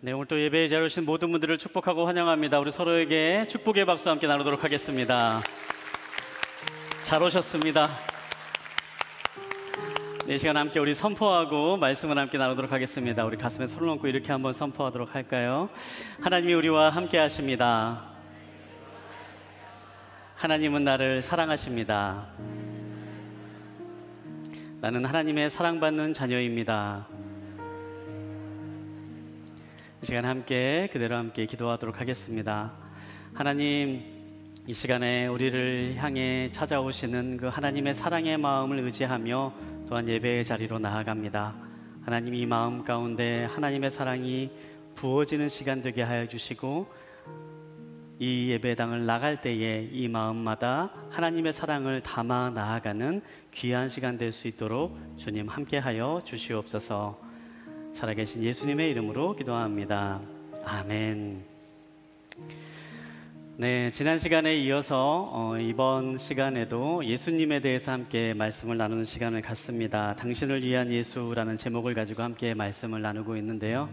네, 오늘 또 예배에 자리에 오신 모든 분들을 축복하고 환영합니다. 우리 서로에게 축복의 박수 함께 나누도록 하겠습니다. 잘 오셨습니다. 네, 이 시간 함께 우리 선포하고 말씀을 함께 나누도록 하겠습니다. 우리 가슴에 손을 얹고 이렇게 한번 선포하도록 할까요? 하나님이 우리와 함께 하십니다. 하나님은 나를 사랑하십니다. 나는 하나님의 사랑받는 자녀입니다. 이 시간 함께 그대로 함께 기도하도록 하겠습니다. 하나님, 이 시간에 우리를 향해 찾아오시는 그 하나님의 사랑의 마음을 의지하며 또한 예배의 자리로 나아갑니다. 하나님, 이 마음 가운데 하나님의 사랑이 부어지는 시간 되게 하여 주시고, 이 예배당을 나갈 때에 이 마음마다 하나님의 사랑을 담아 나아가는 귀한 시간 될 수 있도록 주님 함께하여 주시옵소서. 살아계신 예수님의 이름으로 기도합니다. 아멘. 네, 지난 시간에 이어서 이번 시간에도 예수님에 대해서 함께 말씀을 나누는 시간을 갖습니다. 당신을 위한 예수라는 제목을 가지고 함께 말씀을 나누고 있는데요.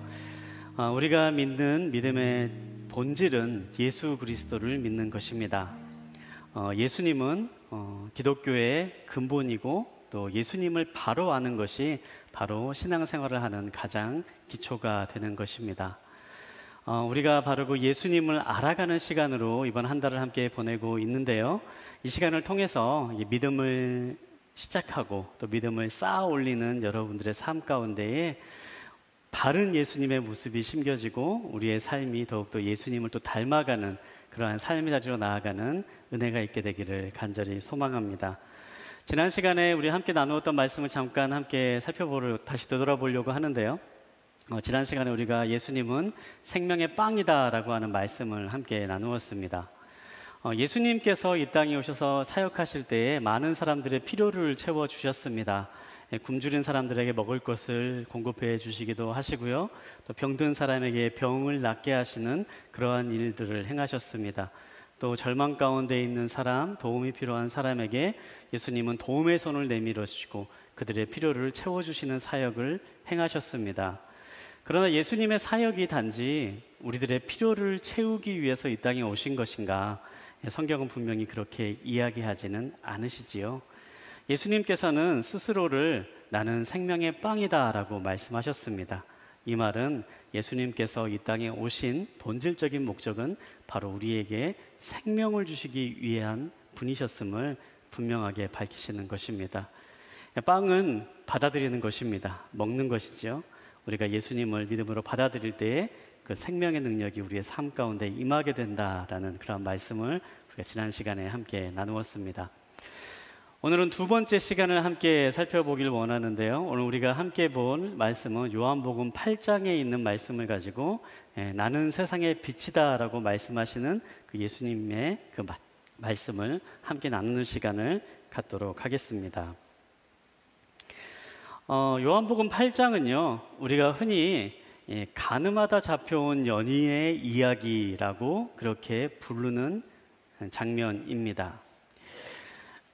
우리가 믿는 믿음의 본질은 예수 그리스도를 믿는 것입니다. 예수님은 기독교의 근본이고, 또 예수님을 바로 아는 것이 바로 신앙생활을 하는 가장 기초가 되는 것입니다. 우리가 바로 그 예수님을 알아가는 시간으로 이번 한 달을 함께 보내고 있는데요. 이 시간을 통해서 믿음을 시작하고 또 믿음을 쌓아 올리는 여러분들의 삶 가운데에 바른 예수님의 모습이 심겨지고, 우리의 삶이 더욱더 예수님을 또 닮아가는 그러한 삶의 자리로 나아가는 은혜가 있게 되기를 간절히 소망합니다. 지난 시간에 우리 함께 나누었던 말씀을 잠깐 함께 다시 되돌아보려고 하는데요. 지난 시간에 우리가 예수님은 생명의 빵이다라고 하는 말씀을 함께 나누었습니다. 예수님께서 이 땅에 오셔서 사역하실 때에 많은 사람들의 필요를 채워주셨습니다. 굶주린 사람들에게 먹을 것을 공급해 주시기도 하시고요, 또 병든 사람에게 병을 낫게 하시는 그러한 일들을 행하셨습니다. 또 절망 가운데 있는 사람, 도움이 필요한 사람에게 예수님은 도움의 손을 내밀어 주시고 그들의 필요를 채워주시는 사역을 행하셨습니다. 그러나 예수님의 사역이 단지 우리들의 필요를 채우기 위해서 이 땅에 오신 것인가? 성경은 분명히 그렇게 이야기하지는 않으시지요. 예수님께서는 스스로를 나는 생명의 빵이다 라고 말씀하셨습니다. 이 말은 예수님께서 이 땅에 오신 본질적인 목적은 바로 우리에게 생명을 주시기 위한 분이셨음을 분명하게 밝히시는 것입니다. 빵은 받아들이는 것입니다. 먹는 것이죠. 우리가 예수님을 믿음으로 받아들일 때에 그 생명의 능력이 우리의 삶 가운데 임하게 된다라는 그런 말씀을 우리가 지난 시간에 함께 나누었습니다. 오늘은 두 번째 시간을 함께 살펴보길 원하는데요. 오늘 우리가 함께 본 말씀은 요한복음 8장에 있는 말씀을 가지고 나는 세상의 빛이다 라고 말씀하시는 그 예수님의 그 말씀을 함께 나누는 시간을 갖도록 하겠습니다. 요한복음 8장은요, 우리가 흔히 가늠하다 잡혀온 연인의 이야기라고 그렇게 부르는 장면입니다.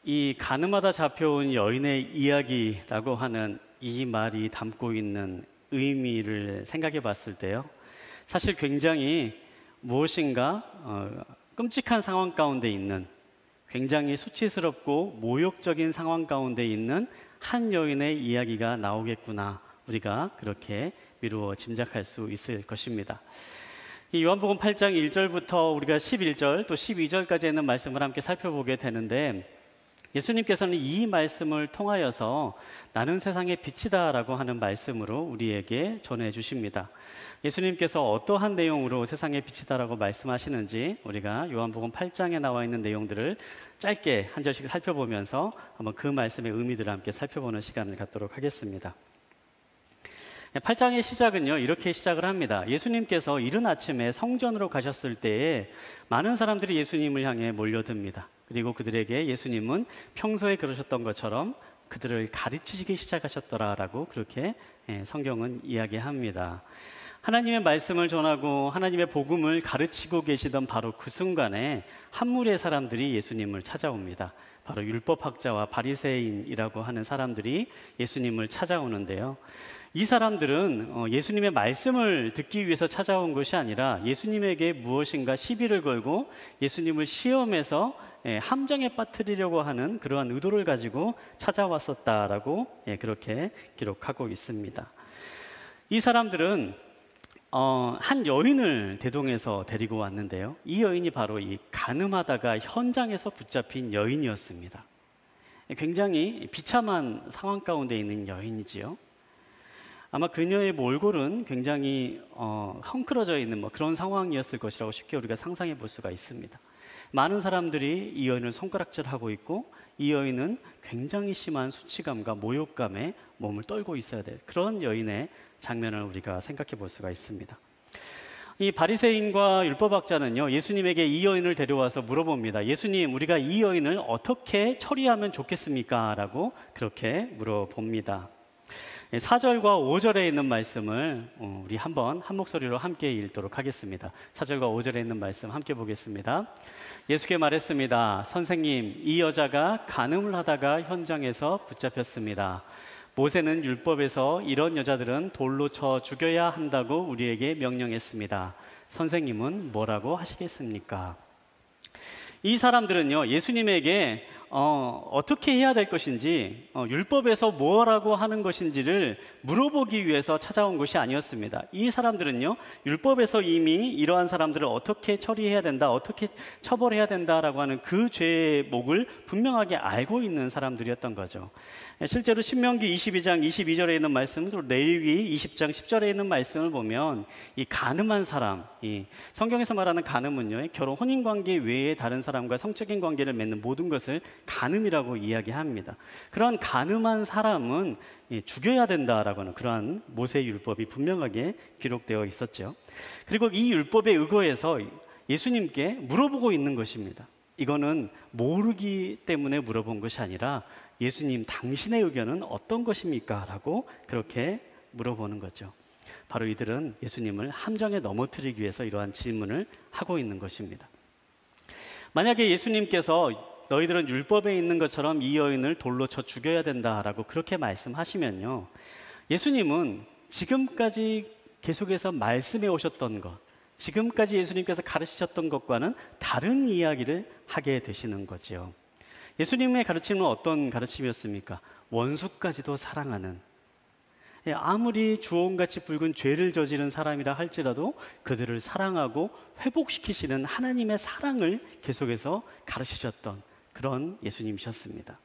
이 가늠하다 잡혀온 여인의 이야기라고 하는 이 말이 담고 있는 의미를 생각해 봤을 때요, 사실 굉장히 무엇인가 끔찍한 상황 가운데 있는, 굉장히 수치스럽고 모욕적인 상황 가운데 있는 한 여인의 이야기가 나오겠구나, 우리가 그렇게 미루어 짐작할 수 있을 것입니다. 이 요한복음 8장 1절부터 우리가 11절 또 12절까지 있는 말씀을 함께 살펴보게 되는데, 예수님께서는 이 말씀을 통하여서 나는 세상의 빛이다 라고 하는 말씀으로 우리에게 전해 주십니다. 예수님께서 어떠한 내용으로 세상의 빛이다 라고 말씀하시는지 우리가 요한복음 8장에 나와 있는 내용들을 짧게 한 절씩 살펴보면서 한번 그 말씀의 의미들을 함께 살펴보는 시간을 갖도록 하겠습니다. 8장의 시작은요, 이렇게 시작을 합니다. 예수님께서 이른 아침에 성전으로 가셨을 때에 많은 사람들이 예수님을 향해 몰려듭니다. 그리고 그들에게 예수님은 평소에 그러셨던 것처럼 그들을 가르치시기 시작하셨더라라고 그렇게 성경은 이야기합니다. 하나님의 말씀을 전하고 하나님의 복음을 가르치고 계시던 바로 그 순간에 한 무리의 사람들이 예수님을 찾아옵니다. 바로 율법학자와 바리새인이라고 하는 사람들이 예수님을 찾아오는데요. 이 사람들은 예수님의 말씀을 듣기 위해서 찾아온 것이 아니라 예수님에게 무엇인가 시비를 걸고 예수님을 시험해서 함정에 빠뜨리려고 하는 그러한 의도를 가지고 찾아왔었다라고 그렇게 기록하고 있습니다. 이 사람들은 한 여인을 대동해서 데리고 왔는데요. 이 여인이 바로 이 간음하다가 현장에서 붙잡힌 여인이었습니다. 굉장히 비참한 상황 가운데 있는 여인이지요. 아마 그녀의 몰골은 굉장히 헝클어져 있는 그런 상황이었을 것이라고 쉽게 우리가 상상해 볼 수가 있습니다. 많은 사람들이 이 여인을 손가락질하고 있고 이 여인은 굉장히 심한 수치감과 모욕감에 몸을 떨고 있어야 될 그런 여인의 장면을 우리가 생각해 볼 수가 있습니다. 이 바리새인과 율법학자는요, 예수님에게 이 여인을 데려와서 물어봅니다. 예수님, 우리가 이 여인을 어떻게 처리하면 좋겠습니까? 라고 그렇게 물어봅니다. 4절과 5절에 있는 말씀을 우리 한번 한 목소리로 함께 읽도록 하겠습니다. 4절과 5절에 있는 말씀 함께 보겠습니다. 예수께 말했습니다. 선생님, 이 여자가 간음을 하다가 현장에서 붙잡혔습니다. 모세는 율법에서 이런 여자들은 돌로 쳐 죽여야 한다고 우리에게 명령했습니다. 선생님은 뭐라고 하시겠습니까? 이 사람들은요, 예수님에게 어떻게 해야 될 것인지, 율법에서 뭐라고 하는 것인지를 물어보기 위해서 찾아온 것이 아니었습니다. 이 사람들은요, 율법에서 이미 이러한 사람들을 어떻게 처리해야 된다, 어떻게 처벌해야 된다라고 하는 그 죄의 목을 분명하게 알고 있는 사람들이었던 거죠. 실제로 신명기 22장 22절에 있는 말씀, 또 레위기 20장 10절에 있는 말씀을 보면 이 간음한 사람, 이 성경에서 말하는 간음은요, 결혼 혼인관계 외에 다른 사람과 성적인 관계를 맺는 모든 것을 간음이라고 이야기합니다. 그런 간음한 사람은 죽여야 된다라고 하는 그러한 모세 율법이 분명하게 기록되어 있었죠. 그리고 이 율법에 의거해서 예수님께 물어보고 있는 것입니다. 이거는 모르기 때문에 물어본 것이 아니라 예수님, 당신의 의견은 어떤 것입니까? 라고 그렇게 물어보는 거죠. 바로 이들은 예수님을 함정에 넘어뜨리기 위해서 이러한 질문을 하고 있는 것입니다. 만약에 예수님께서 너희들은 율법에 있는 것처럼 이 여인을 돌로 쳐 죽여야 된다라고 그렇게 말씀하시면요, 예수님은 지금까지 계속해서 말씀해 오셨던 것, 지금까지 예수님께서 가르치셨던 것과는 다른 이야기를 하게 되시는 거죠. 예수님의 가르침은 어떤 가르침이었습니까? 원수까지도 사랑하는, 아무리 주홍같이 붉은 죄를 저지른 사람이라 할지라도 그들을 사랑하고 회복시키시는 하나님의 사랑을 계속해서 가르치셨던 그런 예수님이셨습니다.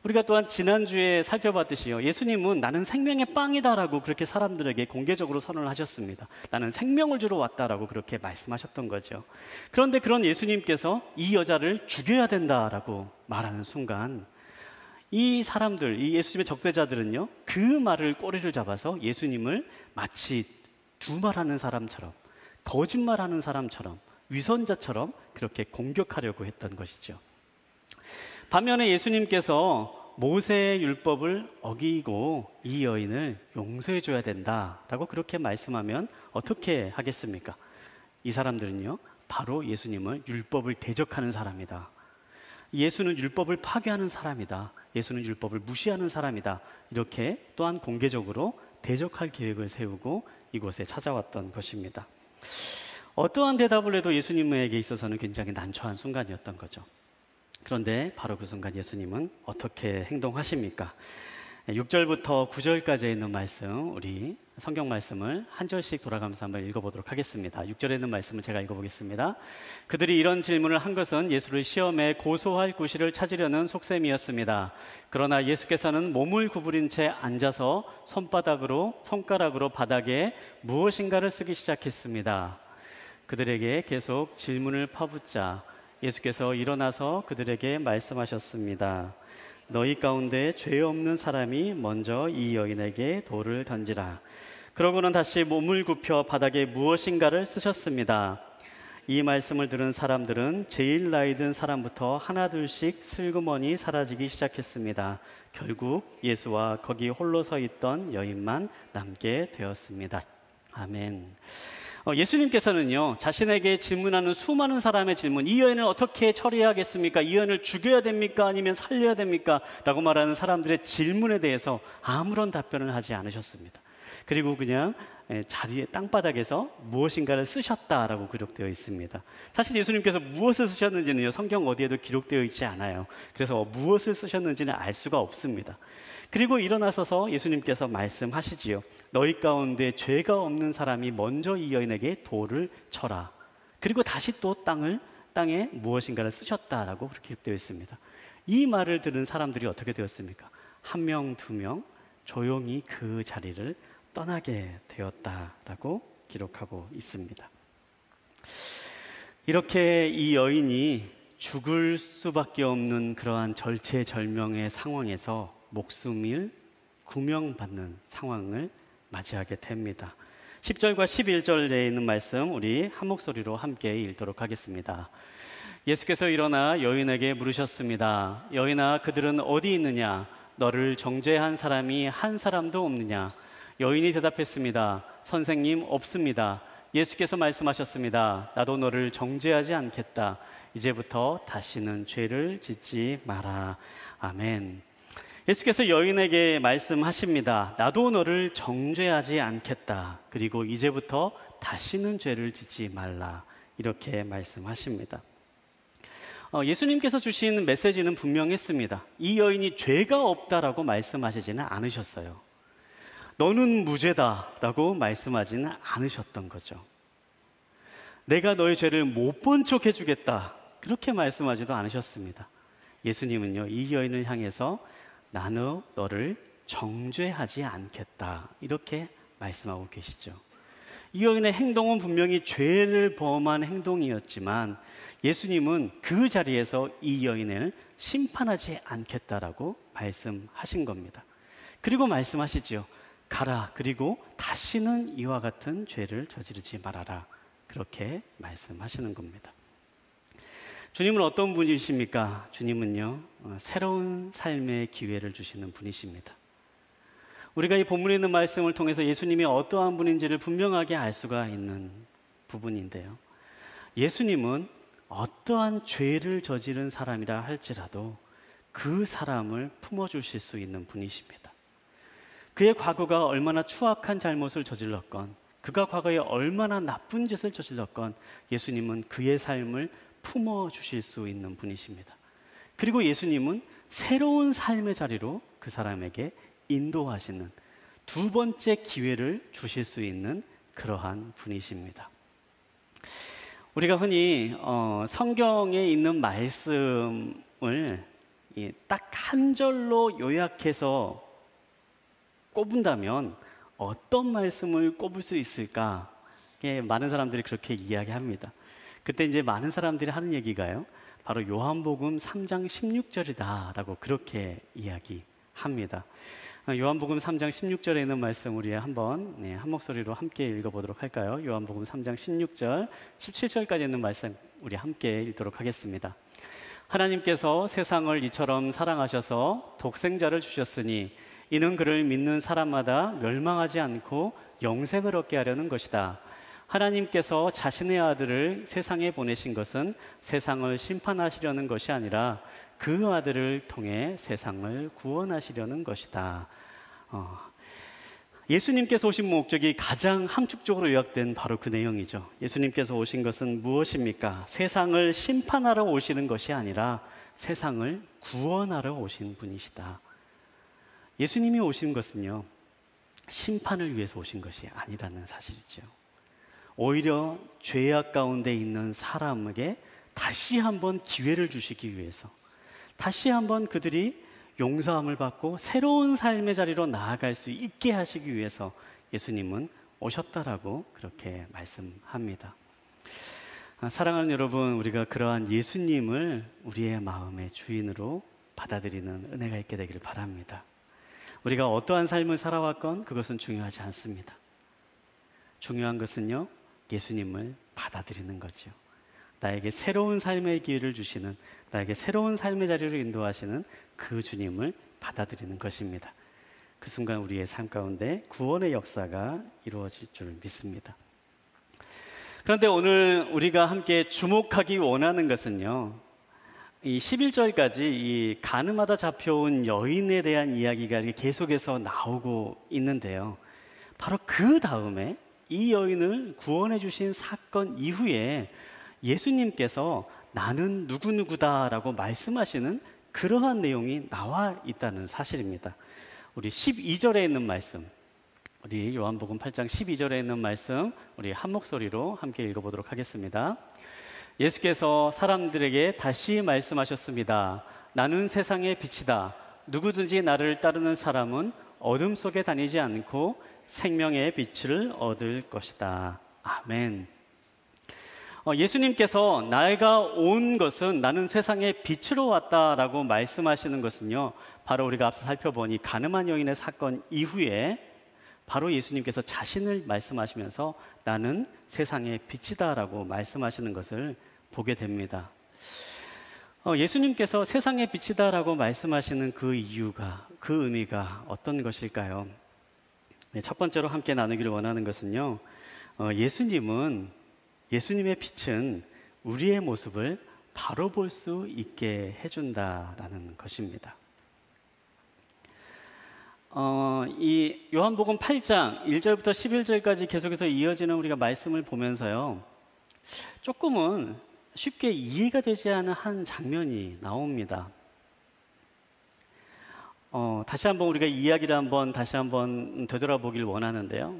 우리가 또한 지난주에 살펴봤듯이요, 예수님은 나는 생명의 빵이다라고 그렇게 사람들에게 공개적으로 선언을 하셨습니다. 나는 생명을 주러 왔다라고 그렇게 말씀하셨던 거죠. 그런데 그런 예수님께서 이 여자를 죽여야 된다라고 말하는 순간 이 사람들, 이 예수님의 적대자들은요, 그 말을 꼬리를 잡아서 예수님을 마치 두말하는 사람처럼, 거짓말하는 사람처럼, 위선자처럼 그렇게 공격하려고 했던 것이죠. 반면에 예수님께서 모세의 율법을 어기고 이 여인을 용서해 줘야 된다라고 그렇게 말씀하면 어떻게 하겠습니까? 이 사람들은요, 바로 예수님을 율법을 대적하는 사람이다, 예수는 율법을 파괴하는 사람이다, 예수는 율법을 무시하는 사람이다, 이렇게 또한 공개적으로 대적할 계획을 세우고 이곳에 찾아왔던 것입니다. 어떠한 대답을 해도 예수님에게 있어서는 굉장히 난처한 순간이었던 거죠. 그런데 바로 그 순간 예수님은 어떻게 행동하십니까? 6절부터 9절까지 있는 말씀, 우리 성경 말씀을 한 절씩 돌아가면서 한번 읽어보도록 하겠습니다. 6절에 있는 말씀을 제가 읽어보겠습니다. 그들이 이런 질문을 한 것은 예수를 시험에 고소할 구실을 찾으려는 속셈이었습니다. 그러나 예수께서는 몸을 구부린 채 앉아서 손가락으로 바닥에 무엇인가를 쓰기 시작했습니다. 그들에게 계속 질문을 퍼붓자 예수께서 일어나서 그들에게 말씀하셨습니다. 너희 가운데 죄 없는 사람이 먼저 이 여인에게 돌을 던지라. 그러고는 다시 몸을 굽혀 바닥에 무엇인가를 쓰셨습니다. 이 말씀을 들은 사람들은 제일 나이 든 사람부터 하나둘씩 슬그머니 사라지기 시작했습니다. 결국 예수와 거기 홀로 서 있던 여인만 남게 되었습니다. 아멘. 예수님께서는요, 자신에게 질문하는 수많은 사람의 질문, 이 여인을 어떻게 처리해야겠습니까? 이 여인을 죽여야 됩니까? 아니면 살려야 됩니까? 라고 말하는 사람들의 질문에 대해서 아무런 답변을 하지 않으셨습니다. 그리고 그냥 자리에 땅바닥에서 무엇인가를 쓰셨다라고 기록되어 있습니다. 사실 예수님께서 무엇을 쓰셨는지는요, 성경 어디에도 기록되어 있지 않아요. 그래서 무엇을 쓰셨는지는 알 수가 없습니다. 그리고 일어나서서 예수님께서 말씀하시지요. 너희 가운데 죄가 없는 사람이 먼저 이 여인에게 돌을 쳐라. 그리고 다시 또 땅에 무엇인가를 쓰셨다라고 그렇게 기록되어 있습니다. 이 말을 들은 사람들이 어떻게 되었습니까? 한 명, 두 명 조용히 그 자리를 떠나게 되었다라고 기록하고 있습니다. 이렇게 이 여인이 죽을 수밖에 없는 그러한 절체절명의 상황에서 목숨을 구명받는 상황을 맞이하게 됩니다. 10절과 11절에 있는 말씀 우리 한 목소리로 함께 읽도록 하겠습니다. 예수께서 일어나 여인에게 물으셨습니다. 여인아, 그들은 어디 있느냐? 너를 정죄한 사람이 한 사람도 없느냐? 여인이 대답했습니다. 선생님, 없습니다. 예수께서 말씀하셨습니다. 나도 너를 정죄하지 않겠다. 이제부터 다시는 죄를 짓지 마라. 아멘. 예수께서 여인에게 말씀하십니다. 나도 너를 정죄하지 않겠다. 그리고 이제부터 다시는 죄를 짓지 말라. 이렇게 말씀하십니다. 예수님께서 주신 메시지는 분명했습니다. 이 여인이 죄가 없다라고 말씀하시지는 않으셨어요. 너는 무죄다라고 말씀하지는 않으셨던 거죠. 내가 너의 죄를 못 본 척 해주겠다. 그렇게 말씀하지도 않으셨습니다. 예수님은요, 이 여인을 향해서 나는 너를 정죄하지 않겠다. 이렇게 말씀하고 계시죠. 이 여인의 행동은 분명히 죄를 범한 행동이었지만 예수님은 그 자리에서 이 여인을 심판하지 않겠다라고 말씀하신 겁니다. 그리고 말씀하시죠. 가라. 그리고 다시는 이와 같은 죄를 저지르지 말아라. 그렇게 말씀하시는 겁니다. 주님은 어떤 분이십니까? 주님은요, 새로운 삶의 기회를 주시는 분이십니다. 우리가 이 본문에 있는 말씀을 통해서 예수님이 어떠한 분인지를 분명하게 알 수가 있는 부분인데요. 예수님은 어떠한 죄를 저지른 사람이라 할지라도 그 사람을 품어주실 수 있는 분이십니다. 그의 과거가 얼마나 추악한 잘못을 저질렀건, 그가 과거에 얼마나 나쁜 짓을 저질렀건 예수님은 그의 삶을 품어주실 수 있는 분이십니다. 그리고 예수님은 새로운 삶의 자리로 그 사람에게 인도하시는 두 번째 기회를 주실 수 있는 그러한 분이십니다. 우리가 흔히 성경에 있는 말씀을 딱 한 절로 요약해서 꼽은다면 어떤 말씀을 꼽을 수 있을까? 많은 사람들이 그렇게 이야기합니다. 그때 이제 많은 사람들이 하는 얘기가요, 바로 요한복음 3장 16절이다 라고 그렇게 이야기합니다. 요한복음 3장 16절에 있는 말씀 우리 한번 한 목소리로 함께 읽어보도록 할까요? 요한복음 3장 16절, 17절까지 있는 말씀 우리 함께 읽도록 하겠습니다. 하나님께서 세상을 이처럼 사랑하셔서 독생자를 주셨으니 이는 그를 믿는 사람마다 멸망하지 않고 영생을 얻게 하려는 것이다. 하나님께서 자신의 아들을 세상에 보내신 것은 세상을 심판하시려는 것이 아니라 그 아들을 통해 세상을 구원하시려는 것이다. 예수님께서 오신 목적이 가장 함축적으로 요약된 바로 그 내용이죠. 예수님께서 오신 것은 무엇입니까? 세상을 심판하러 오시는 것이 아니라 세상을 구원하러 오신 분이시다. 예수님이 오신 것은요, 심판을 위해서 오신 것이 아니라는 사실이죠. 오히려 죄악 가운데 있는 사람에게 다시 한번 기회를 주시기 위해서, 다시 한번 그들이 용서함을 받고 새로운 삶의 자리로 나아갈 수 있게 하시기 위해서 예수님은 오셨다라고 그렇게 말씀합니다. 사랑하는 여러분, 우리가 그러한 예수님을 우리의 마음의 주인으로 받아들이는 은혜가 있게 되기를 바랍니다. 우리가 어떠한 삶을 살아왔건 그것은 중요하지 않습니다. 중요한 것은요, 예수님을 받아들이는 거죠. 나에게 새로운 삶의 기회를 주시는, 나에게 새로운 삶의 자리로 인도하시는 그 주님을 받아들이는 것입니다. 그 순간 우리의 삶 가운데 구원의 역사가 이루어질 줄 믿습니다. 그런데 오늘 우리가 함께 주목하기 원하는 것은요, 이 11절까지 이 가늠하다 잡혀온 여인에 대한 이야기가 이렇게 계속해서 나오고 있는데요, 바로 그 다음에 이 여인을 구원해 주신 사건 이후에 예수님께서 나는 누구누구다라고 말씀하시는 그러한 내용이 나와 있다는 사실입니다. 우리 12절에 있는 말씀, 우리 요한복음 8장 12절에 있는 말씀, 우리 한 목소리로 함께 읽어보도록 하겠습니다. 예수께서 사람들에게 다시 말씀하셨습니다. 나는 세상의 빛이다. 누구든지 나를 따르는 사람은 어둠 속에 다니지 않고 생명의 빛을 얻을 것이다. 아멘. 예수님께서 내가 온 것은 나는 세상의 빛으로 왔다라고 말씀하시는 것은요, 바로 우리가 앞서 살펴보니 가늠한 여인의 사건 이후에 바로 예수님께서 자신을 말씀하시면서 나는 세상의 빛이다라고 말씀하시는 것을 보게 됩니다. 예수님께서 세상의 빛이다라고 말씀하시는 그 이유가, 그 의미가 어떤 것일까요? 네, 첫 번째로 함께 나누기를 원하는 것은요, 예수님의 빛은 우리의 모습을 바로 볼 수 있게 해준다라는 것입니다. 이 요한복음 8장 1절부터 11절까지 계속해서 이어지는 우리가 말씀을 보면서요, 조금은 쉽게 이해가 되지 않은 한 장면이 나옵니다. 다시 한번 우리가 이야기를 다시 한번 되돌아보길 원하는데요,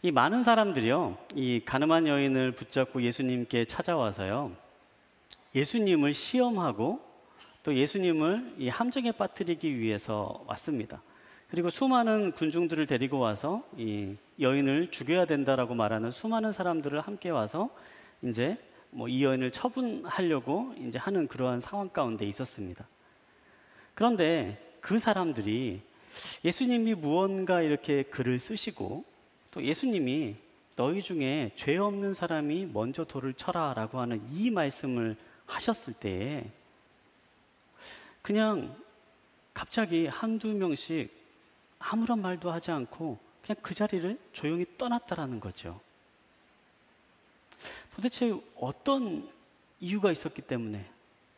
이 많은 사람들이요, 이 가늠한 여인을 붙잡고 예수님께 찾아와서요, 예수님을 시험하고 또 예수님을 이 함정에 빠뜨리기 위해서 왔습니다. 그리고 수많은 군중들을 데리고 와서 이 여인을 죽여야 된다라고 말하는 수많은 사람들을 함께 와서 이제 이 여인을 처분하려고 이제 하는 그러한 상황 가운데 있었습니다. 그런데 그 사람들이 예수님이 무언가 이렇게 글을 쓰시고 또 예수님이 너희 중에 죄 없는 사람이 먼저 돌을 쳐라라고 하는 이 말씀을 하셨을 때에 그냥 갑자기 한두 명씩 아무런 말도 하지 않고 그냥 그 자리를 조용히 떠났다라는 거죠. 도대체 어떤 이유가 있었기 때문에,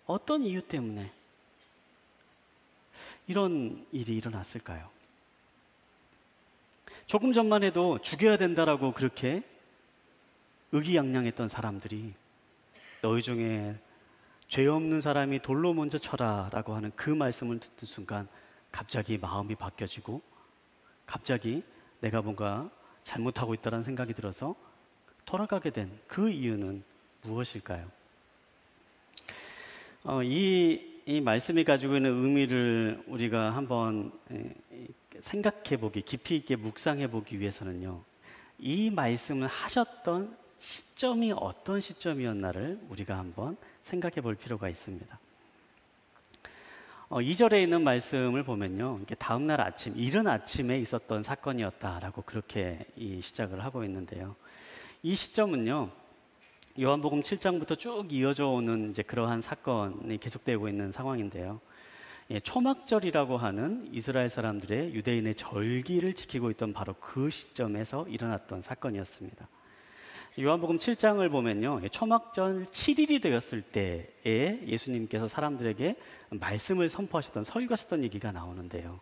어떤 이유 때문에 이런 일이 일어났을까요? 조금 전만 해도 죽여야 된다라고 그렇게 의기양양했던 사람들이 너희 중에 죄 없는 사람이 돌로 먼저 쳐라 라고 하는 그 말씀을 듣는 순간 갑자기 마음이 바뀌어지고 갑자기 내가 뭔가 잘못하고 있다는 생각이 들어서 돌아가게 된 그 이유는 무엇일까요? 이 말씀이 가지고 있는 의미를 우리가 한번 생각해 보기, 깊이 있게 묵상해 보기 위해서는요, 이 말씀을 하셨던 시점이 어떤 시점이었나를 우리가 한번 생각해 볼 필요가 있습니다. 2절에 있는 말씀을 보면요, 이게 다음날 아침, 이른 아침에 있었던 사건이었다라고 그렇게 시작을 하고 있는데요, 이 시점은요, 요한복음 7장부터 쭉 이어져 오는 이제 그러한 사건이 계속되고 있는 상황인데요, 초막절이라고 하는 이스라엘 사람들의 유대인의 절기를 지키고 있던 바로 그 시점에서 일어났던 사건이었습니다. 요한복음 7장을 보면요, 초막절 7일이 되었을 때에 예수님께서 사람들에게 말씀을 선포하셨던, 설교하셨던 얘기가 나오는데요,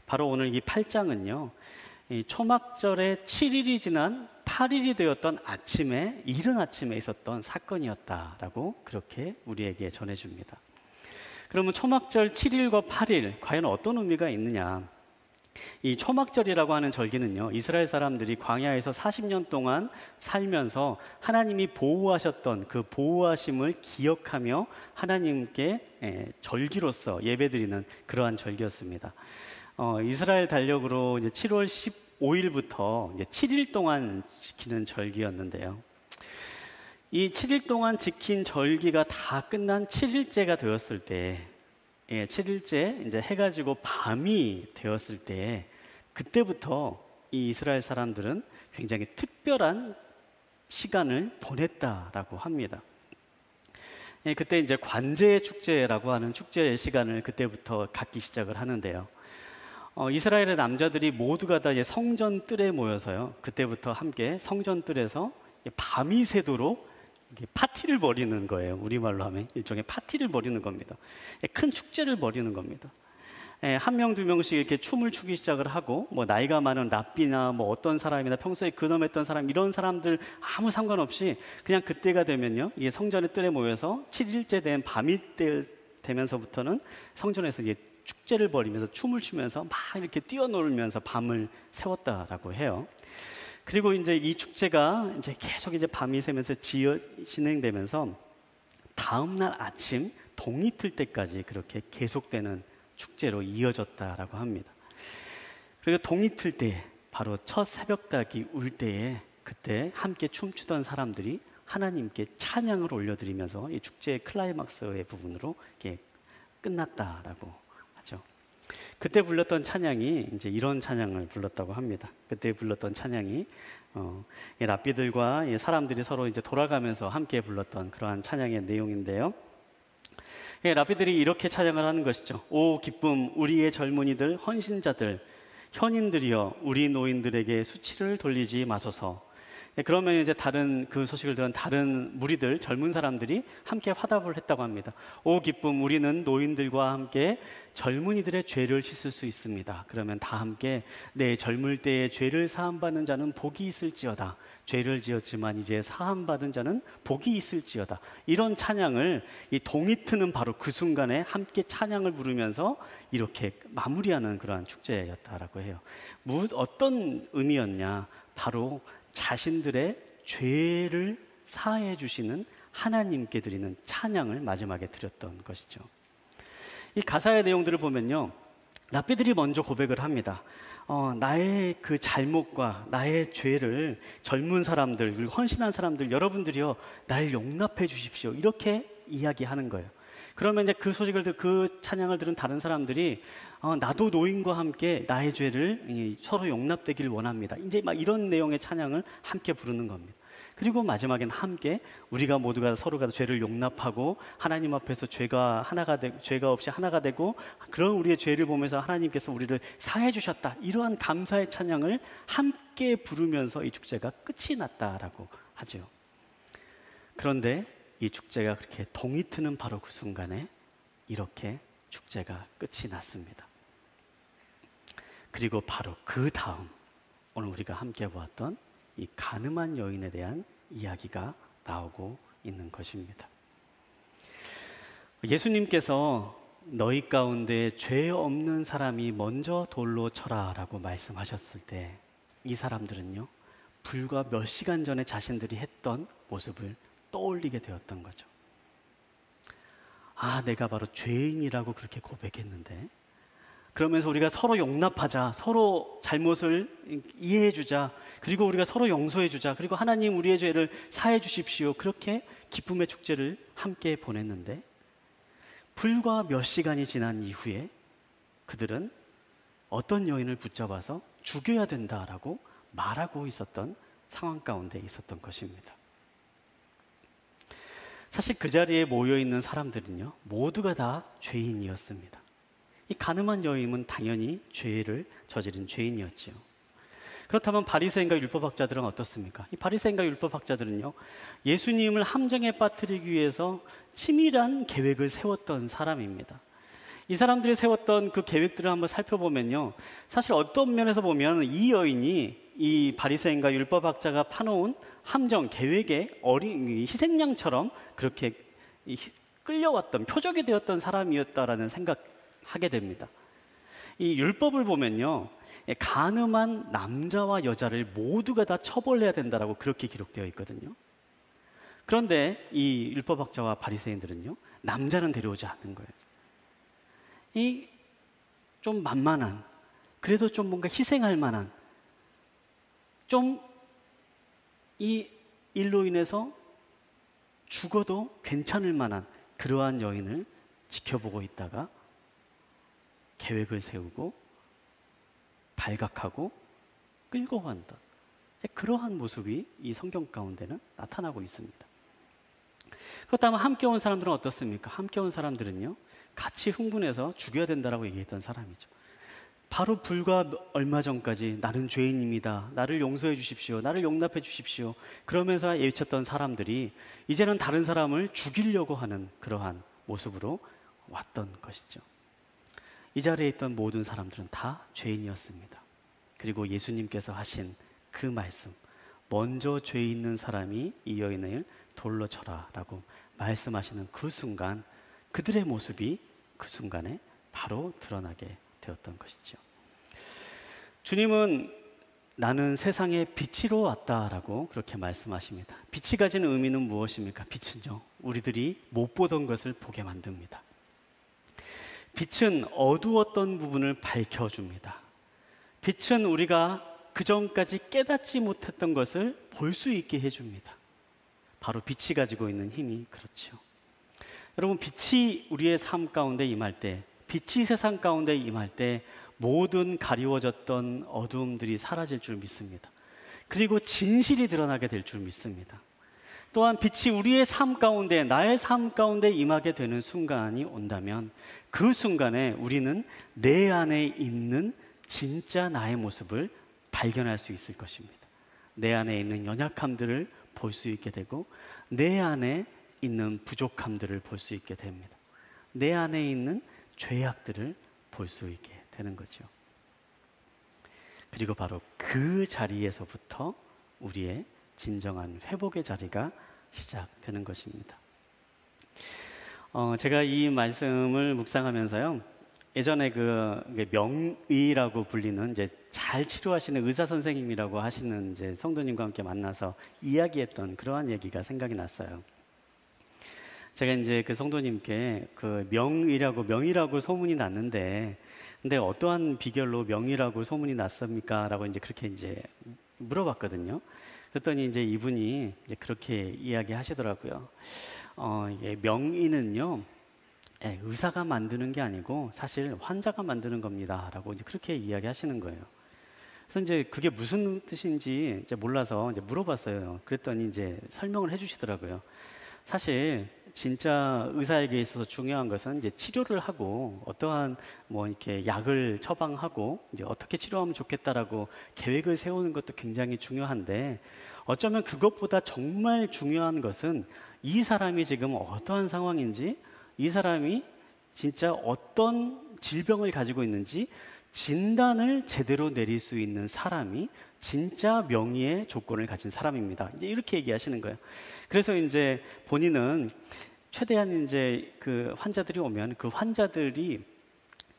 바로 오늘 이 8장은요, 이 초막절의 7일이 지난 8일이 되었던 아침에, 이른 아침에 있었던 사건이었다라고 그렇게 우리에게 전해줍니다. 그러면 초막절 7일과 8일 과연 어떤 의미가 있느냐? 이 초막절이라고 하는 절기는요, 이스라엘 사람들이 광야에서 40년 동안 살면서 하나님이 보호하셨던 그 보호하심을 기억하며 하나님께 절기로서 예배드리는 그러한 절기였습니다. 이스라엘 달력으로 이제 7월 15일부터 이제 7일 동안 지키는 절기였는데요, 이 7일 동안 지킨 절기가 다 끝난 7일째가 되었을 때, 7일째 이제 해가 지고 밤이 되었을 때, 그때부터 이 이스라엘 사람들은 굉장히 특별한 시간을 보냈다라고 합니다. 그때 이제 관제의 축제라고 하는 축제의 시간을 그때부터 갖기 시작을 하는데요, 이스라엘의 남자들이 모두가 다 성전 뜰에 모여서요, 그때부터 함께 성전 뜰에서 밤이 새도록 이게 파티를 벌이는 거예요. 우리말로 하면 일종의 파티를 벌이는 겁니다. 큰 축제를 벌이는 겁니다. 한 명, 두 명씩 이렇게 춤을 추기 시작을 하고, 뭐 나이가 많은 랍비나 뭐 어떤 사람이나 평소에 근엄했던 사람, 이런 사람들 아무 상관없이 그냥 그때가 되면요, 이게 성전의 뜰에 모여서 7일째 된 밤이 되면서부터는 성전에서 이제 축제를 벌이면서 춤을 추면서 막 이렇게 뛰어놀면서 밤을 새웠다라고 해요. 그리고 이제 이 축제가 이제 계속 이제 밤이 새면서 진행되면서 다음 날 아침 동이 틀 때까지 그렇게 계속되는 축제로 이어졌다라고 합니다. 그리고 동이 틀 때, 바로 첫 새벽닭이 울 때에 그때 함께 춤추던 사람들이 하나님께 찬양을 올려드리면서 이 축제의 클라이막스의 부분으로 이렇게 끝났다라고 하죠. 그때 불렀던 찬양이 이제 이런 찬양을 불렀다고 합니다. 그때 불렀던 찬양이 이 랍비들과 이 사람들이 서로 이제 돌아가면서 함께 불렀던 그러한 찬양의 내용인데요. 랍비들이 이렇게 찬양을 하는 것이죠. 오 기쁨 우리의 젊은이들 헌신자들 현인들이여 우리 노인들에게 수치를 돌리지 마소서. 그러면 이제 다른 그 소식을 들은 다른 무리들 젊은 사람들이 함께 화답을 했다고 합니다. 오 기쁨 우리는 노인들과 함께 젊은이들의 죄를 씻을 수 있습니다. 그러면 다 함께 내 젊을 때에 죄를 사함받는 자는 복이 있을지어다. 죄를 지었지만 이제 사함받은 자는 복이 있을지어다. 이런 찬양을 이 동이 트는 바로 그 순간에 함께 찬양을 부르면서 이렇게 마무리하는 그러한 축제였다라고 해요. 어떤 의미였냐? 바로 자신들의 죄를 사해 주시는 하나님께 드리는 찬양을 마지막에 드렸던 것이죠. 이 가사의 내용들을 보면요, 랍비들이 먼저 고백을 합니다. 나의 그 잘못과 나의 죄를 젊은 사람들, 그리고 헌신한 사람들, 여러분들이요 날 용납해 주십시오, 이렇게 이야기하는 거예요. 그러면 이제 그 소식을 그 찬양을 들은 다른 사람들이 나도 노인과 함께 나의 죄를 서로 용납되기를 원합니다. 이제 막 이런 내용의 찬양을 함께 부르는 겁니다. 그리고 마지막엔 함께 우리가 모두가 서로가 죄를 용납하고 하나님 앞에서 죄가 없이 하나가 되고 그런 우리의 죄를 보면서 하나님께서 우리를 사해 주셨다, 이러한 감사의 찬양을 함께 부르면서 이 축제가 끝이 났다라고 하죠. 그런데 이 축제가 그렇게 동이 트는 바로 그 순간에 이렇게 축제가 끝이 났습니다. 그리고 바로 그 다음 오늘 우리가 함께 보았던 이 가늠한 여인에 대한 이야기가 나오고 있는 것입니다. 예수님께서 너희 가운데 죄 없는 사람이 먼저 돌로 쳐라 라고 말씀하셨을 때 이 사람들은요 불과 몇 시간 전에 자신들이 했던 모습을 떠올리게 되었던 거죠. 아, 내가 바로 죄인이라고 그렇게 고백했는데, 그러면서 우리가 서로 용납하자, 서로 잘못을 이해해주자, 그리고 우리가 서로 용서해주자, 그리고 하나님 우리의 죄를 사해 주십시오, 그렇게 기쁨의 축제를 함께 보냈는데 불과 몇 시간이 지난 이후에 그들은 어떤 여인을 붙잡아서 죽여야 된다라고 말하고 있었던 상황 가운데 있었던 것입니다. 사실 그 자리에 모여있는 사람들은요 모두가 다 죄인이었습니다. 이 가늠한 여인은 당연히 죄를 저지른 죄인이었지요. 그렇다면 바리새인과 율법학자들은 어떻습니까? 이 바리새인과 율법학자들은요 예수님을 함정에 빠뜨리기 위해서 치밀한 계획을 세웠던 사람입니다. 이 사람들이 세웠던 그 계획들을 한번 살펴보면요 사실 어떤 면에서 보면 이 여인이 이 바리새인과 율법학자가 파놓은 함정 계획의 어린 희생양처럼 그렇게 끌려왔던 표적이 되었던 사람이었다라는 생각하게 됩니다. 이 율법을 보면요 간음한 남자와 여자를 모두가 다 처벌해야 된다라고 그렇게 기록되어 있거든요. 그런데 이 율법학자와 바리새인들은요 남자는 데려오지 않는 거예요. 이 좀 만만한, 그래도 좀 뭔가 희생할 만한, 좀 이 일로 인해서 죽어도 괜찮을 만한 그러한 여인을 지켜보고 있다가 계획을 세우고 발각하고 끌고 간다, 그러한 모습이 이 성경 가운데는 나타나고 있습니다. 그렇다면 함께 온 사람들은 어떻습니까? 함께 온 사람들은요 같이 흥분해서 죽여야 된다라고 얘기했던 사람이죠. 바로 불과 얼마 전까지 나는 죄인입니다, 나를 용서해 주십시오, 나를 용납해 주십시오 그러면서 외쳤던 사람들이 이제는 다른 사람을 죽이려고 하는 그러한 모습으로 왔던 것이죠. 이 자리에 있던 모든 사람들은 다 죄인이었습니다. 그리고 예수님께서 하신 그 말씀, 먼저 죄 있는 사람이 이 여인을 돌로 쳐라 라고 말씀하시는 그 순간, 그들의 모습이 그 순간에 바로 드러나게 되었던 것이죠. 주님은 나는 세상의 빛으로 왔다라고 그렇게 말씀하십니다. 빛이 가진 의미는 무엇입니까? 빛은요, 우리들이 못 보던 것을 보게 만듭니다. 빛은 어두웠던 부분을 밝혀줍니다. 빛은 우리가 그전까지 깨닫지 못했던 것을 볼 수 있게 해줍니다. 바로 빛이 가지고 있는 힘이 그렇죠. 여러분, 빛이 우리의 삶 가운데 임할 때, 빛이 세상 가운데 임할 때 모든 가리워졌던 어두움들이 사라질 줄 믿습니다. 그리고 진실이 드러나게 될 줄 믿습니다. 또한 빛이 우리의 삶 가운데, 나의 삶 가운데 임하게 되는 순간이 온다면 그 순간에 우리는 내 안에 있는 진짜 나의 모습을 발견할 수 있을 것입니다. 내 안에 있는 연약함들을 볼 수 있게 되고, 내 안에 있는 부족함들을 볼 수 있게 됩니다. 내 안에 있는 죄악들을 볼 수 있게 되는 거죠. 그리고 바로 그 자리에서부터 우리의 진정한 회복의 자리가 시작되는 것입니다. 제가 이 말씀을 묵상하면서요, 예전에 그 명의라고 불리는 이제 잘 치료하시는 의사 선생님이라고 하시는 이제 성도님과 함께 만나서 이야기했던 그러한 얘기가 생각이 났어요. 제가 이제 그 성도님께 그 명의라고 소문이 났는데, 근데 어떠한 비결로 명의라고 소문이 났습니까? 라고 이제 그렇게 이제 물어봤거든요. 그랬더니 이제 이분이 이제 그렇게 이야기하시더라고요. 이게 명의는요, 의사가 만드는 게 아니고 사실 환자가 만드는 겁니다 라고 이제 그렇게 이야기하시는 거예요. 그래서 이제 그게 무슨 뜻인지 이제 몰라서 이제 물어봤어요. 그랬더니 이제 설명을 해주시더라고요. 사실 진짜 의사에게 있어서 중요한 것은 이제 치료를 하고, 어떠한 뭐 이렇게 약을 처방하고 이제 어떻게 치료하면 좋겠다라고 계획을 세우는 것도 굉장히 중요한데, 어쩌면 그것보다 정말 중요한 것은 이 사람이 지금 어떠한 상황인지, 이 사람이 진짜 어떤 질병을 가지고 있는지 진단을 제대로 내릴 수 있는 사람이 진짜 명의의 조건을 가진 사람입니다. 이제 이렇게 얘기하시는 거예요. 그래서 이제 본인은 최대한 이제 그 환자들이 오면 그 환자들이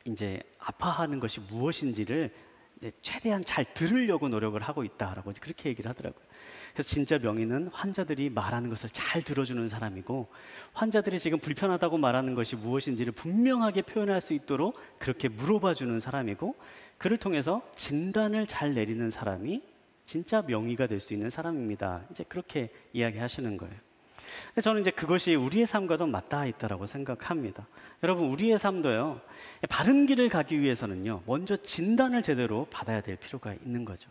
이제 아파하는 것이 무엇인지를 이제 최대한 잘 들으려고 노력을 하고 있다라고 그렇게 얘기를 하더라고요. 그래서 진짜 명의는 환자들이 말하는 것을 잘 들어주는 사람이고, 환자들이 지금 불편하다고 말하는 것이 무엇인지를 분명하게 표현할 수 있도록 그렇게 물어봐 주는 사람이고, 그를 통해서 진단을 잘 내리는 사람이 진짜 명의가 될 수 있는 사람입니다. 이제 그렇게 이야기하시는 거예요. 근데 저는 이제 그것이 우리의 삶과도 맞닿아 있다고 생각합니다. 여러분, 우리의 삶도요, 바른 길을 가기 위해서는요, 먼저 진단을 제대로 받아야 될 필요가 있는 거죠.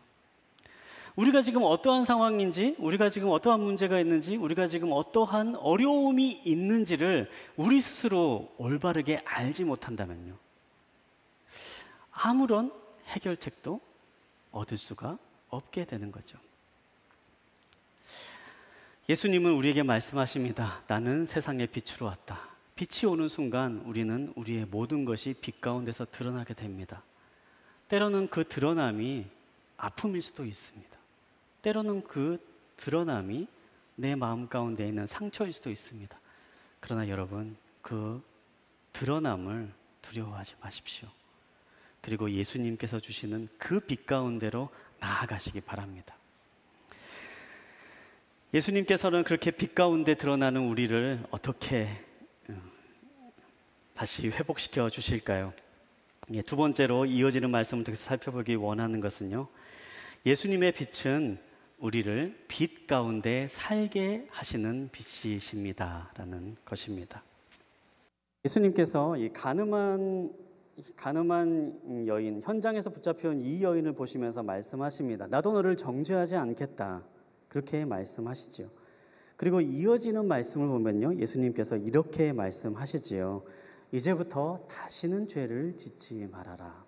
우리가 지금 어떠한 상황인지, 우리가 지금 어떠한 문제가 있는지, 우리가 지금 어떠한 어려움이 있는지를 우리 스스로 올바르게 알지 못한다면요, 아무런 해결책도 얻을 수가 없게 되는 거죠. 예수님은 우리에게 말씀하십니다. 나는 세상의 빛으로 왔다. 빛이 오는 순간 우리는 우리의 모든 것이 빛 가운데서 드러나게 됩니다. 때로는 그 드러남이 아픔일 수도 있습니다. 때로는 그 드러남이 내 마음 가운데 있는 상처일 수도 있습니다. 그러나 여러분, 그 드러남을 두려워하지 마십시오. 그리고 예수님께서 주시는 그 빛 가운데로 나아가시기 바랍니다. 예수님께서는 그렇게 빛 가운데 드러나는 우리를 어떻게 다시 회복시켜 주실까요? 두 번째로 이어지는 말씀을 통해서 살펴보기 원하는 것은요, 예수님의 빛은 우리를 빛 가운데 살게 하시는 빛이십니다 라는 것입니다. 예수님께서 이 가늠한 여인, 현장에서 붙잡혀온 이 여인을 보시면서 말씀하십니다. 나도 너를 정죄하지 않겠다, 그렇게 말씀하시죠. 그리고 이어지는 말씀을 보면요, 예수님께서 이렇게 말씀하시지요. 이제부터 다시는 죄를 짓지 말아라.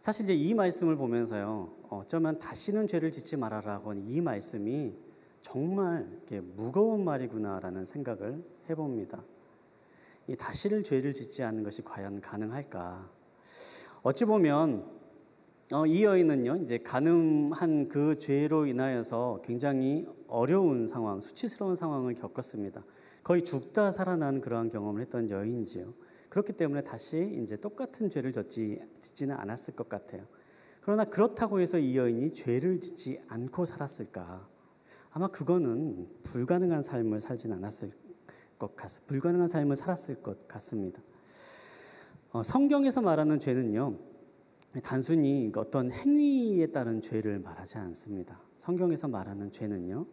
사실 이제 이 말씀을 보면서요, 어쩌면 다시는 죄를 짓지 말아라고 하는 이 말씀이 정말 이렇게 무거운 말이구나라는 생각을 해봅니다. 이 다시를 죄를 짓지 않는 것이 과연 가능할까? 어찌 보면 이 여인은요, 이제 간음한 그 죄로 인하여서 굉장히 어려운 상황, 수치스러운 상황을 겪었습니다. 거의 죽다 살아난 그러한 경험을 했던 여인이지요. 그렇기 때문에 다시 이제 똑같은 죄를 짓지는 않았을 것 같아요. 그러나 그렇다고 해서 이 여인이 죄를 짓지 않고 살았을까? 아마 그거는 불가능한 삶을 불가능한 삶을 살았을 것 같습니다. 성경에서 말하는 죄는요, 단순히 어떤 행위에 따른 죄를 말하지 않습니다. 성경에서 말하는 죄는요,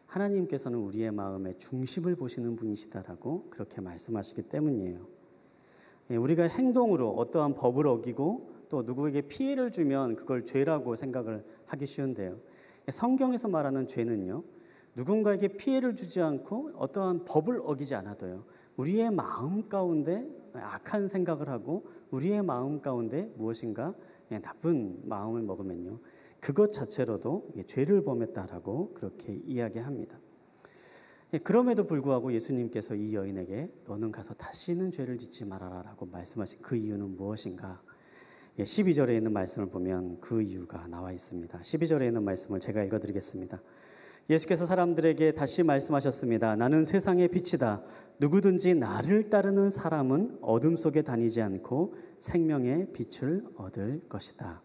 하나님께서는 우리의 마음의 중심을 보시는 분이시다라고 그렇게 말씀하시기 때문이에요. 우리가 행동으로 어떠한 법을 어기고 또 누구에게 피해를 주면 그걸 죄라고 생각을 하기 쉬운데요. 성경에서 말하는 죄는요, 누군가에게 피해를 주지 않고 어떠한 법을 어기지 않아도요, 우리의 마음 가운데 악한 생각을 하고 우리의 마음 가운데 무엇인가 나쁜 마음을 먹으면요, 그것 자체로도 죄를 범했다라고 그렇게 이야기합니다. 그럼에도 불구하고 예수님께서 이 여인에게 너는 가서 다시는 죄를 짓지 말아라 라고 말씀하신 그 이유는 무엇인가? 12절에 있는 말씀을 보면 그 이유가 나와 있습니다. 12절에 있는 말씀을 제가 읽어드리겠습니다. 예수께서 사람들에게 다시 말씀하셨습니다. 나는 세상의 빛이다. 누구든지 나를 따르는 사람은 어둠 속에 다니지 않고 생명의 빛을 얻을 것이다.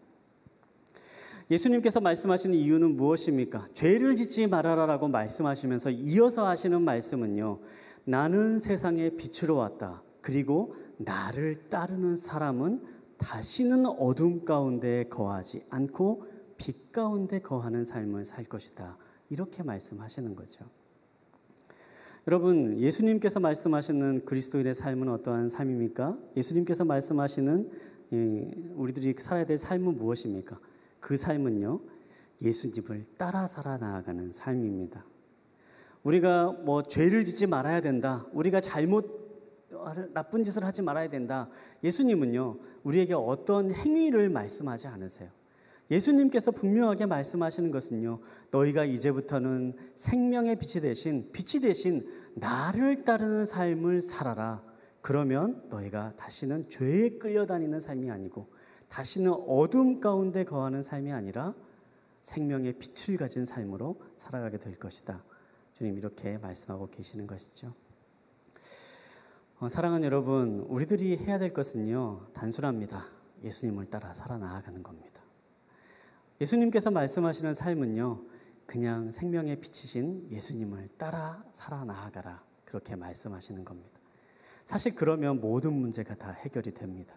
예수님께서 말씀하시는 이유는 무엇입니까? 죄를 짓지 말아라라고 말씀하시면서 이어서 하시는 말씀은요, 나는 세상의 빛으로 왔다. 그리고 나를 따르는 사람은 다시는 어둠 가운데 거하지 않고 빛 가운데 거하는 삶을 살 것이다. 이렇게 말씀하시는 거죠. 여러분, 예수님께서 말씀하시는 그리스도인의 삶은 어떠한 삶입니까? 예수님께서 말씀하시는 우리들이 살아야 될 삶은 무엇입니까? 그 삶은요, 예수님을 따라 살아나가는 삶입니다. 우리가 죄를 짓지 말아야 된다, 우리가 나쁜 짓을 하지 말아야 된다, 예수님은요, 우리에게 어떤 행위를 말씀하지 않으세요. 예수님께서 분명하게 말씀하시는 것은요, 너희가 이제부터는 생명의 빛이 대신 나를 따르는 삶을 살아라. 그러면 너희가 다시는 죄에 끌려다니는 삶이 아니고 다시는 어둠 가운데 거하는 삶이 아니라 생명의 빛을 가진 삶으로 살아가게 될 것이다. 주님 이렇게 말씀하고 계시는 것이죠. 사랑하는 여러분, 우리들이 해야 될 것은요, 단순합니다. 예수님을 따라 살아나가는 겁니다. 예수님께서 말씀하시는 삶은요, 그냥 생명의 빛이신 예수님을 따라 살아나가라, 그렇게 말씀하시는 겁니다. 사실 그러면 모든 문제가 다 해결이 됩니다.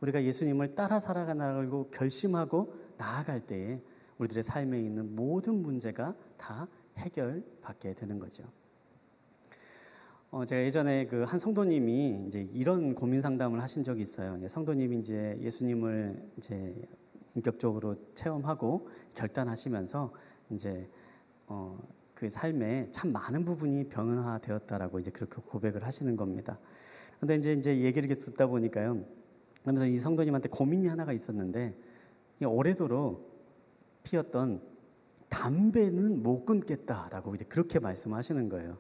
우리가 예수님을 따라 살아가려고 결심하고 나아갈 때에 우리들의 삶에 있는 모든 문제가 다 해결받게 되는 거죠. 제가 예전에 한 성도님이 이제 이런 고민 상담을 하신 적이 있어요. 성도님이 이제 예수님을 이제 인격적으로 체험하고 결단하시면서 이제 그 삶에 참 많은 부분이 변화되었다라고 이제 그렇게 고백을 하시는 겁니다. 그런데 이제 얘기를 듣다 보니까요, 그러면서 이 성도님한테 고민이 하나가 있었는데, 오래도록 피웠던 담배는 못 끊겠다라고 이제 그렇게 말씀하시는 거예요.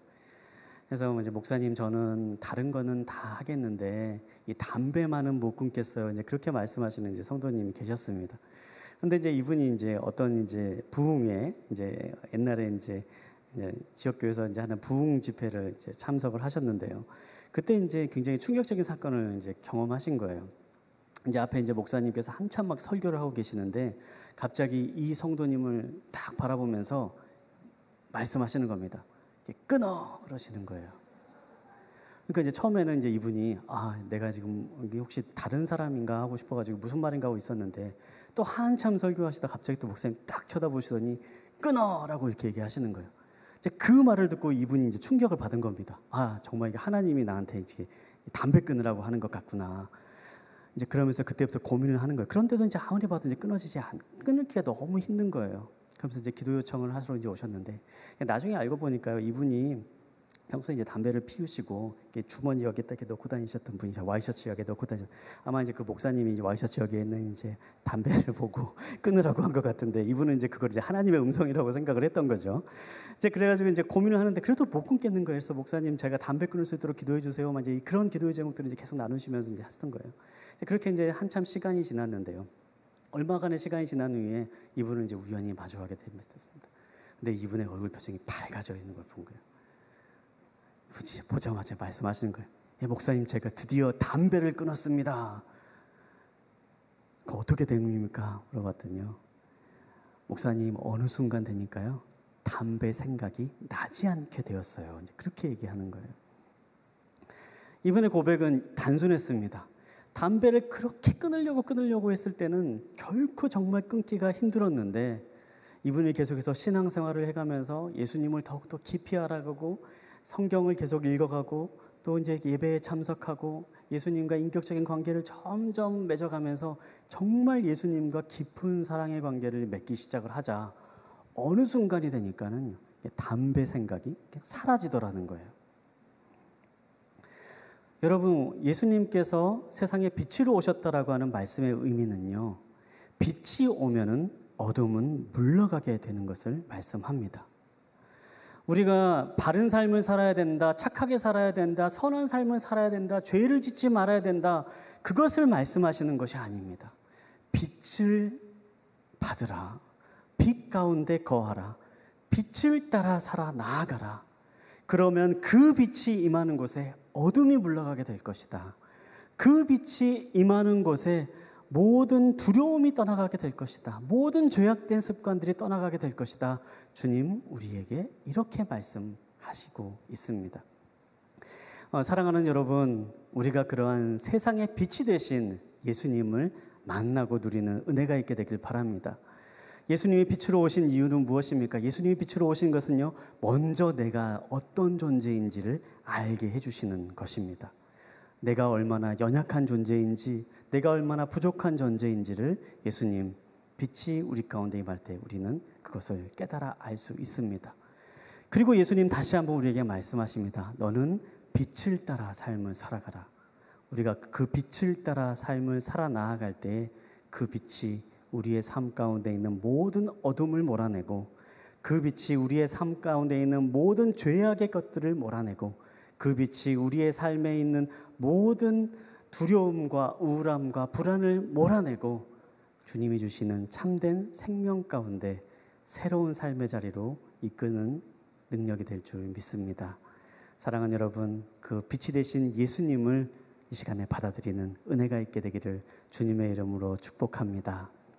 그래서 이제 목사님, 저는 다른 거는 다 하겠는데 이 담배만은 못 끊겠어요. 이제 그렇게 말씀하시는 이제 성도님이 계셨습니다. 근데 이제 이분이 이제 어떤 이제 부흥회, 이제 옛날에 이제 지역교회에서 이제 하는 부흥 집회를 이제 참석을 하셨는데요. 그때 이제 굉장히 충격적인 사건을 이제 경험하신 거예요. 이제 앞에 이제 목사님께서 한참 막 설교를 하고 계시는데 갑자기 이 성도님을 딱 바라보면서 말씀하시는 겁니다. 끊어! 그러시는 거예요. 그러니까 이제 처음에는 이제 이분이 내가 지금 혹시 다른 사람인가 하고 싶어가지고 무슨 말인가 하고 있었는데, 또 한참 설교하시다 갑자기 또 목사님 딱 쳐다보시더니 끊어! 라고 이렇게 얘기하시는 거예요. 이제 그 말을 듣고 이분이 이제 충격을 받은 겁니다. 정말 이게 하나님이 나한테 이제 담배 끊으라고 하는 것 같구나. 이제 그러면서 그때부터 고민을 하는 거예요. 그런데도 이제 아무리 봐도 이제 끊기가 너무 힘든 거예요. 그러면서 이제 기도 요청을 하러 이제 오셨는데, 나중에 알고 보니까요, 이분이 평소에 이제 담배를 피우시고 주머니 여기다 이렇게 넣고 다니셨던 분이 와이셔츠 여기에 넣고 다니셨. 아마 이제 그 목사님이 이제 와이셔츠 여기에 있는 이제 담배를 보고 끊으라고 한 것 같은데 이분은 이제 그걸 이제 하나님의 음성이라고 생각을 했던 거죠. 이제 그래가지고 이제 고민을 하는데 그래도 못 끊겠는 거예요. 그래서 목사님 제가 담배 끊을 수 있도록 기도해 주세요. 이제 그런 기도의 제목들을 이제 계속 나누시면서 이제 하셨던 거예요. 그렇게 이제 한참 시간이 지났는데요. 얼마간의 시간이 지난 후에 이분은 이제 우연히 마주하게 됩니다. 근데 이분의 얼굴 표정이 밝아져 있는 걸 본 거예요. 보자마자 말씀하시는 거예요. 목사님 제가 드디어 담배를 끊었습니다. 그 어떻게 된 겁니까? 물어봤더니요. 목사님 어느 순간 되니까요. 담배 생각이 나지 않게 되었어요. 이제 그렇게 얘기하는 거예요. 이분의 고백은 단순했습니다. 담배를 그렇게 끊으려고 했을 때는 결코 정말 끊기가 힘들었는데 이분이 계속해서 신앙생활을 해가면서 예수님을 더욱더 깊이 알아가고 성경을 계속 읽어가고 또 이제 예배에 참석하고 예수님과 인격적인 관계를 점점 맺어가면서 정말 예수님과 깊은 사랑의 관계를 맺기 시작을 하자 어느 순간이 되니까는 담배 생각이 사라지더라는 거예요. 여러분, 예수님께서 세상에 빛으로 오셨다라고 하는 말씀의 의미는요, 빛이 오면은 어둠은 물러가게 되는 것을 말씀합니다. 우리가 바른 삶을 살아야 된다, 착하게 살아야 된다, 선한 삶을 살아야 된다, 죄를 짓지 말아야 된다, 그것을 말씀하시는 것이 아닙니다. 빛을 받으라, 빛 가운데 거하라, 빛을 따라 살아 나아가라. 그러면 그 빛이 임하는 곳에 어둠이 물러가게 될 것이다. 그 빛이 임하는 곳에 모든 두려움이 떠나가게 될 것이다. 모든 죄악된 습관들이 떠나가게 될 것이다. 주님 우리에게 이렇게 말씀하시고 있습니다. 사랑하는 여러분, 우리가 그러한 세상의 빛이 되신 예수님을 만나고 누리는 은혜가 있게 되길 바랍니다. 예수님이 빛으로 오신 이유는 무엇입니까? 예수님이 빛으로 오신 것은요, 먼저 내가 어떤 존재인지를 알게 해주시는 것입니다. 내가 얼마나 연약한 존재인지, 내가 얼마나 부족한 존재인지를 예수님 빛이 우리 가운데 임할 때 우리는 그것을 깨달아 알 수 있습니다. 그리고 예수님 다시 한번 우리에게 말씀하십니다. 너는 빛을 따라 삶을 살아가라. 우리가 그 빛을 따라 삶을 살아 나아갈 때 그 빛이 우리의 삶 가운데 있는 모든 어둠을 몰아내고, 그 빛이 우리의 삶 가운데 있는 모든 죄악의 것들을 몰아내고, 그 빛이 우리의 삶에 있는 모든 두려움과 우울함과 불안을 몰아내고 주님이 주시는 참된 생명 가운데 새로운 삶의 자리로 이끄는 능력이 될 줄 믿습니다. 사랑하는 여러분, 그 빛이 되신 예수님을 이 시간에 받아들이는 은혜가 있게 되기를 주님의 이름으로 축복합니다.